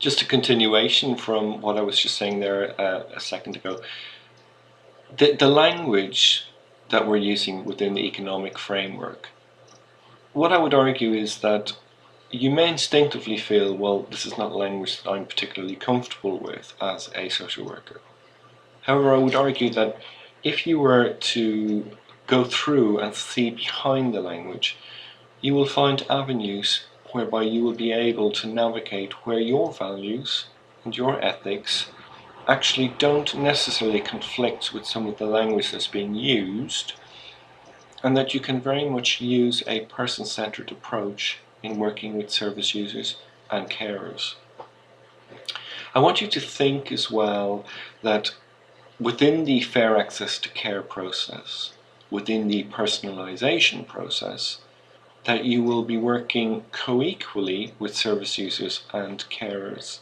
Just a continuation from what I was just saying there a second ago. The language that we're using within the economic framework, what I would argue is that you may instinctively feel, well, this is not a language that I'm particularly comfortable with as a social worker. However, I would argue that if you were to go through and see behind the language, you will find avenues whereby you will be able to navigate where your values and your ethics actually don't necessarily conflict with some of the language that's being used, and that you can very much use a person-centered approach in working with service users and carers. I want you to think as well that within the fair access to care process, within the personalisation process, that you will be working co-equally with service users and carers.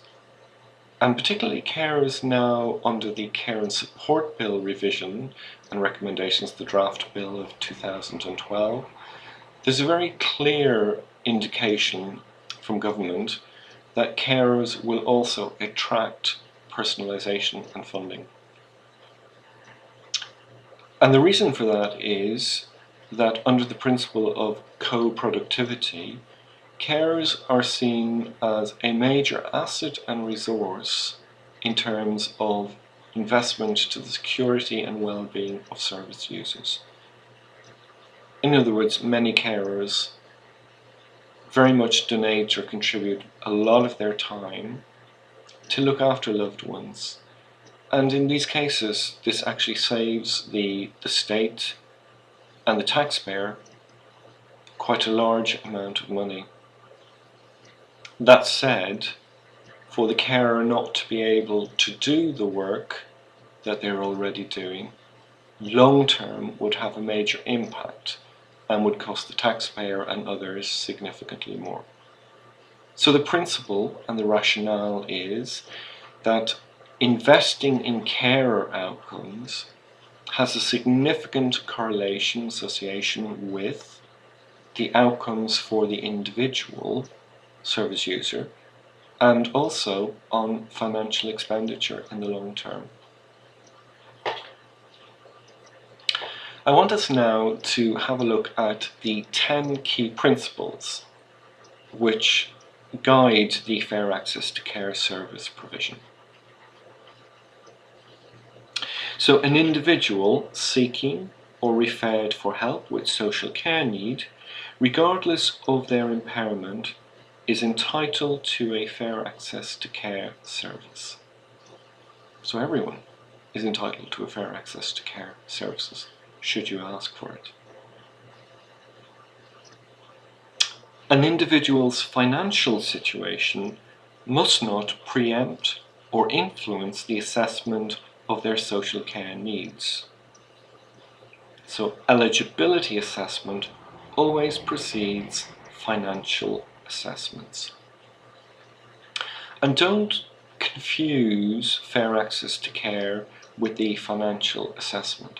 And particularly carers now under the Care and Support Bill revision and recommendations, the draft bill of 2012, there's a very clear indication from government that carers will also attract personalisation and funding. And the reason for that is that under the principle of co-productivity, carers are seen as a major asset and resource in terms of investment to the security and well-being of service users. In other words, many carers very much donate or contribute a lot of their time to look after loved ones. And in these cases, this actually saves the state and the taxpayer quite a large amount of money. That said, for the carer not to be able to do the work that they're already doing, long term would have a major impact and would cost the taxpayer and others significantly more. So the principle and the rationale is that investing in carer outcomes has a significant correlation, association with the outcomes for the individual service user, and also on financial expenditure in the long term. I want us now to have a look at the 10 key principles which guide the fair access to care service provision. So an individual seeking or referred for help with social care need, regardless of their impairment, is entitled to a fair access to care service. So everyone is entitled to a fair access to care services, should you ask for it. An individual's financial situation must not preempt or influence the assessment of their social care needs. So eligibility assessment always precedes financial assessments. And don't confuse fair access to care with the financial assessment.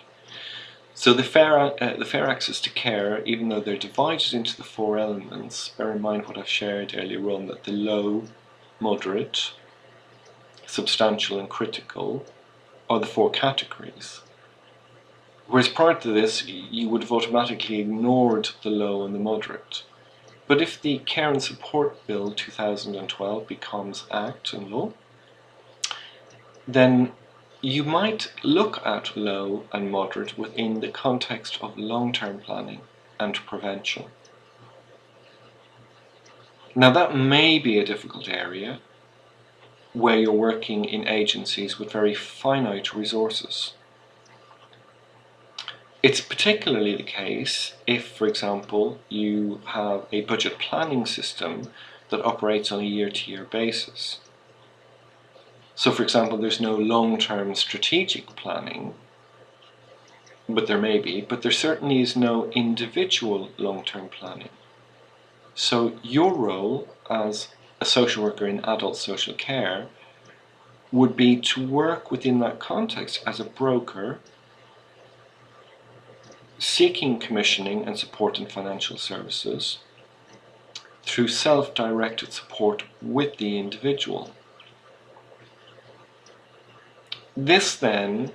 So the fair access to care, even though they're divided into the 4 elements, bear in mind what I've shared earlier on, that the low, moderate, substantial and critical are the 4 categories. Whereas prior to this, you would have automatically ignored the low and the moderate. But if the Care and Support Bill 2012 becomes Act and law, then you might look at low and moderate within the context of long-term planning and prevention. Now that may be a difficult area where you're working in agencies with very finite resources. It's particularly the case if, for example, you have a budget planning system that operates on a year-to-year basis. So, for example, there's no long-term strategic planning, but there may be, but there certainly is no individual long-term planning. So your role as a social worker in adult social care would be to work within that context as a broker, seeking commissioning and support in financial services through self-directed support with the individual. This then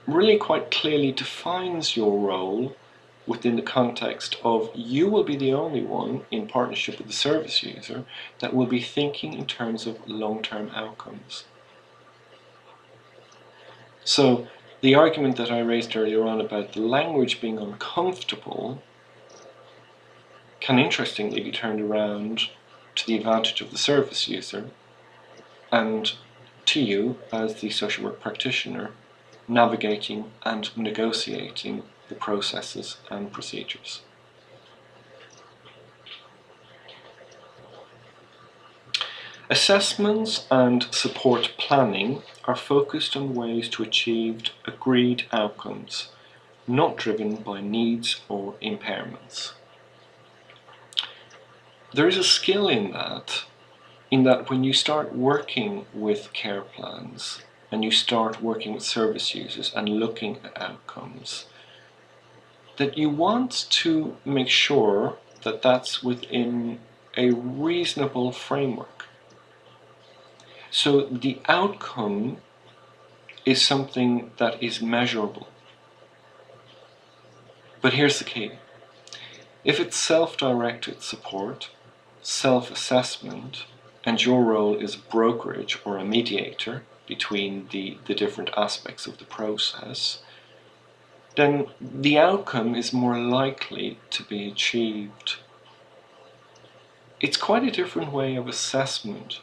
really quite clearly defines your role within the context of you will be the only one in partnership with the service user that will be thinking in terms of long-term outcomes. So the argument that I raised earlier on about the language being uncomfortable can interestingly be turned around to the advantage of the service user and to you as the social work practitioner navigating and negotiating the processes and procedures. Assessments and support planning are focused on ways to achieve agreed outcomes, not driven by needs or impairments. There is a skill in that when you start working with care plans and you start working with service users and looking at outcomes, that you want to make sure that that's within a reasonable framework. So the outcome is something that is measurable. But here's the key. If it's self-directed support, self-assessment, and your role is brokerage or a mediator between the different aspects of the process, then the outcome is more likely to be achieved. It's quite a different way of assessment,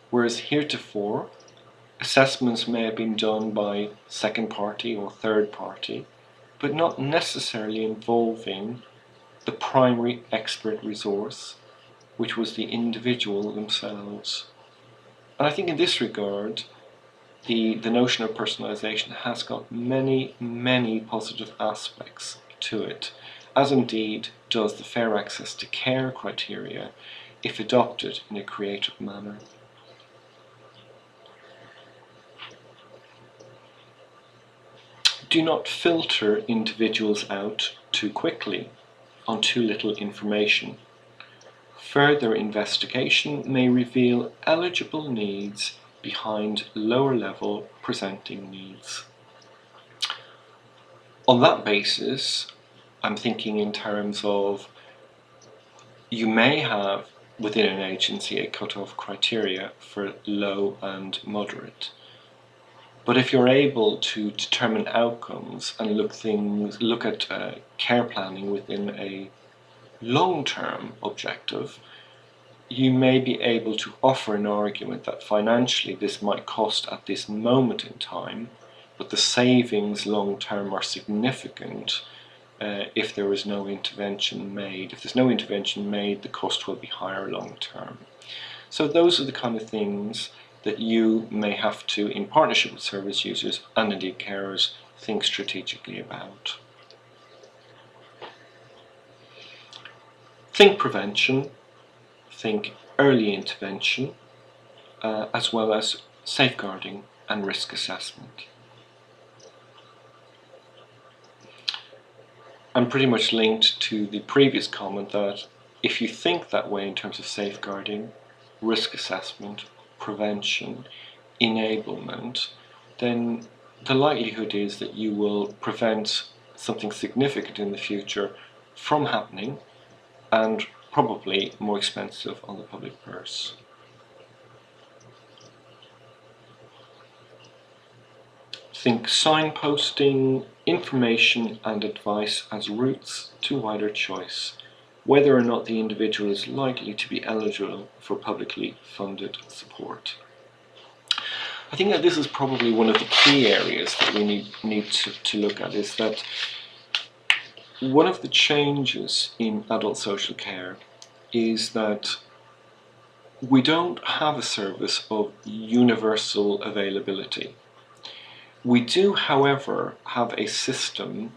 whereas heretofore, assessments may have been done by second party or third party, but not necessarily involving the primary expert resource, which was the individual themselves. And I think in this regard, the notion of personalisation has got many, many positive aspects to it, as indeed does the fair access to care criteria if adopted in a creative manner. Do not filter individuals out too quickly on too little information. Further investigation may reveal eligible needs behind lower level presenting needs. On that basis, I'm thinking in terms of you may have within an agency a cut-off criteria for low and moderate. But if you're able to determine outcomes and look at care planning within a long-term objective, you may be able to offer an argument that financially this might cost at this moment in time, but the savings long-term are significant if there is no intervention made. If there's no intervention made, the cost will be higher long-term. So those are the kind of things that you may have to, in partnership with service users and indeed carers, think strategically about. Think prevention, think early intervention, as well as safeguarding and risk assessment. I'm pretty much linked to the previous comment that if you think that way in terms of safeguarding, risk assessment, prevention, enablement, then the likelihood is that you will prevent something significant in the future from happening and probably more expensive on the public purse. Think signposting, information and advice as routes to wider choice, whether or not the individual is likely to be eligible for publicly funded support. I think that this is probably one of the key areas that we need to look at, is that one of the changes in adult social care is that we don't have a service of universal availability. We do, however, have a system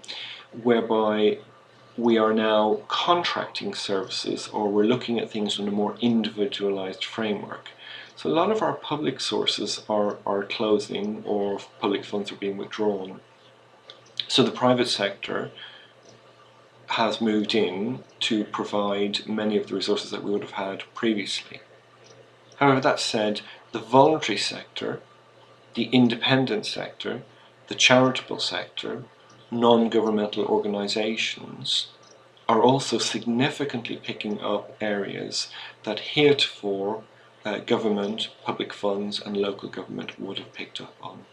whereby we are now contracting services, or we're looking at things in a more individualized framework. So a lot of our public sources are closing, or public funds are being withdrawn. So the private sector has moved in to provide many of the resources that we would have had previously. However, that said, the voluntary sector the independent sector, the charitable sector, non-governmental organisations are also significantly picking up areas that heretofore government, public funds and local government would have picked up on.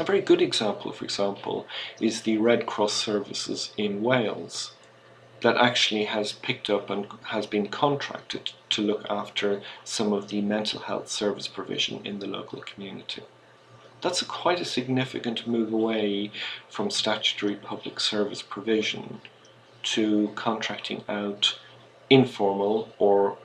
A very good example, for example, is the Red Cross services in Wales that actually has picked up and has been contracted to look after some of the mental health service provision in the local community. That's quite a significant move away from statutory public service provision to contracting out informal or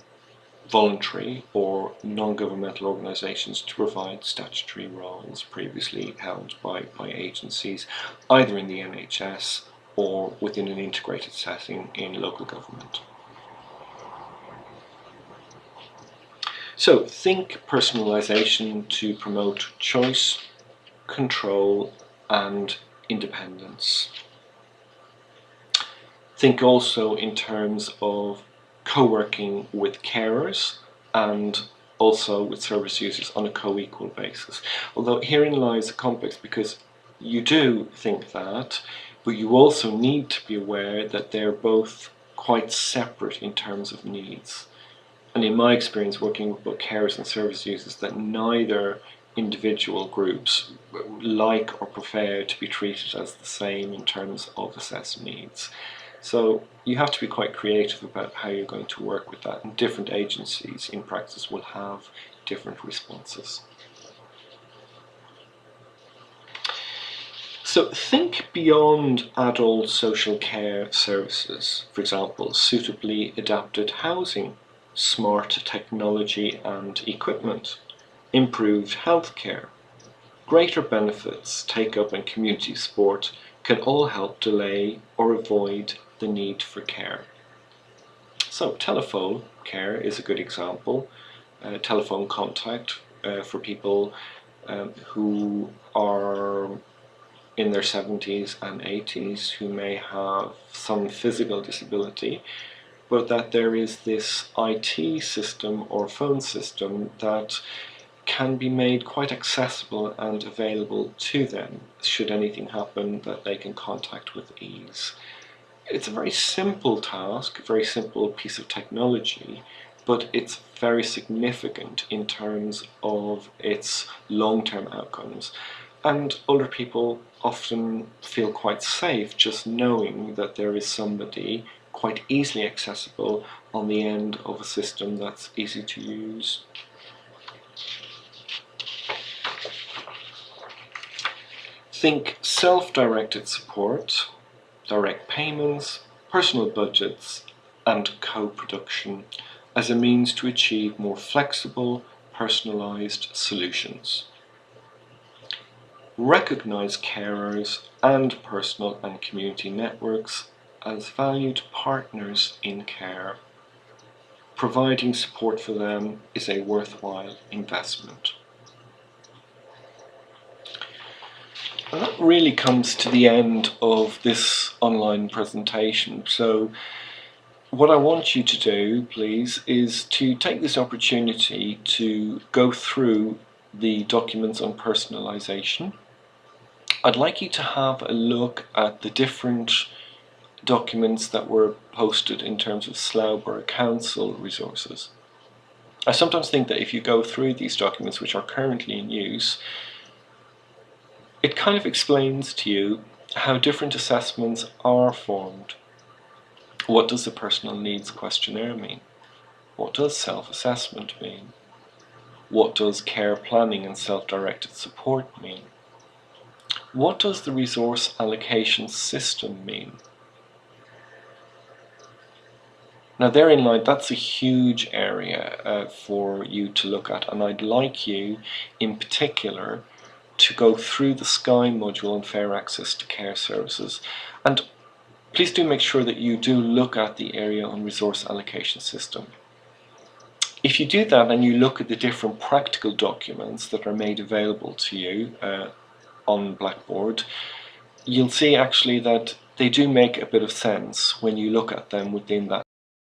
voluntary or non-governmental organisations to provide statutory roles previously held by agencies, either in the NHS or within an integrated setting in local government. So think personalisation to promote choice, control and independence. Think also in terms of co-working with carers and also with service users on a co-equal basis. Although herein lies a complex, because you do think that, but you also need to be aware that they're both quite separate in terms of needs. And in my experience working with both carers and service users, that neither individual groups like or prefer to be treated as the same in terms of assessed needs. So you have to be quite creative about how you're going to work with that, and different agencies in practice will have different responses. So think beyond adult social care services, for example, suitably adapted housing, smart technology and equipment, improved healthcare, greater benefits, take-up and community support can all help delay or avoid the need for care. So telephone care is a good example. Telephone contact for people who are in their 70s and 80s who may have some physical disability, but that there is this IT system or phone system that can be made quite accessible and available to them should anything happen, that they can contact with ease. It's a very simple task, a very simple piece of technology, but it's very significant in terms of its long-term outcomes. And older people often feel quite safe just knowing that there is somebody quite easily accessible on the end of a system that's easy to use. Think self-directed support, direct payments, personal budgets and co-production as a means to achieve more flexible, personalised solutions. Recognise carers and personal and community networks as valued partners in care. Providing support for them is a worthwhile investment. And that really comes to the end of this online presentation. So what I want you to do, please, is to take this opportunity to go through the documents on personalisation. I'd like you to have a look at the different documents that were posted in terms of Slough Borough Council resources. I sometimes think that if you go through these documents which are currently in use, it kind of explains to you how different assessments are formed. What does the personal needs questionnaire mean? What does self-assessment mean? What does care planning and self-directed support mean? What does the resource allocation system mean? Now therein lies, that's a huge area for you to look at, and I'd like you in particular to go through the Sky module on fair access to care services, and please do make sure that you do look at the area on resource allocation system. If you do that and you look at the different practical documents that are made available to you on Blackboard, you'll see actually that they do make a bit of sense when you look at them within that